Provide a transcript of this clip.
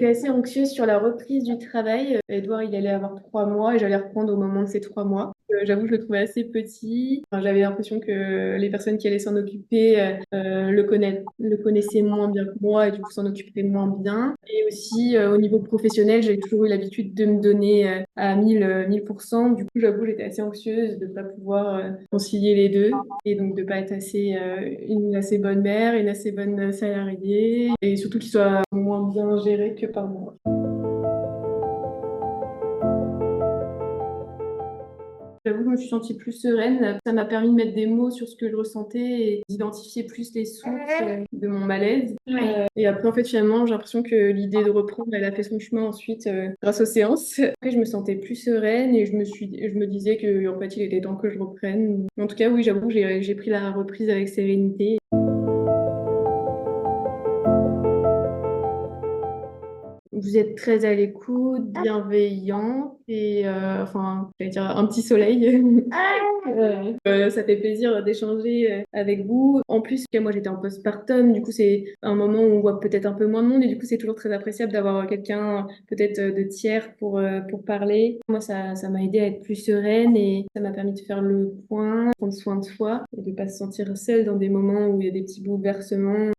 J'étais assez anxieuse sur la reprise du travail. Edouard, il allait avoir 3 mois et j'allais reprendre au moment de ces 3 mois. J'avoue, je le trouvais assez petit. Enfin, j'avais l'impression que les personnes qui allaient s'en occuper le connaissaient moins bien que moi et du coup s'en occuperaient moins bien. Et aussi, au niveau professionnel, j'ai toujours eu l'habitude de me donner à 1000%. Du coup, j'avoue, j'étais assez anxieuse de ne pas pouvoir concilier les deux et donc de ne pas être une assez bonne mère, une assez bonne salariée et surtout qu'il soit moins bien géré que par moi. J'avoue que je me suis sentie plus sereine. Ça m'a permis de mettre des mots sur ce que je ressentais et d'identifier plus les sources de mon malaise. Et après, en fait, finalement, j'ai l'impression que l'idée de reprendre, elle a fait son chemin ensuite grâce aux séances. Après, je me sentais plus sereine et je me disais que, en fait, il était temps que je reprenne. En tout cas, oui, j'avoue que j'ai pris la reprise avec sérénité. Vous êtes très à l'écoute, bienveillant et enfin, j'allais dire un petit soleil. Ça fait plaisir d'échanger avec vous. En plus, moi j'étais en postpartum, du coup c'est un moment où on voit peut-être un peu moins de monde et du coup c'est toujours très appréciable d'avoir quelqu'un peut-être de tiers pour parler. Moi ça m'a aidé à être plus sereine et ça m'a permis de faire le point, prendre soin de soi et de pas se sentir seule dans des moments où il y a des petits bouleversements.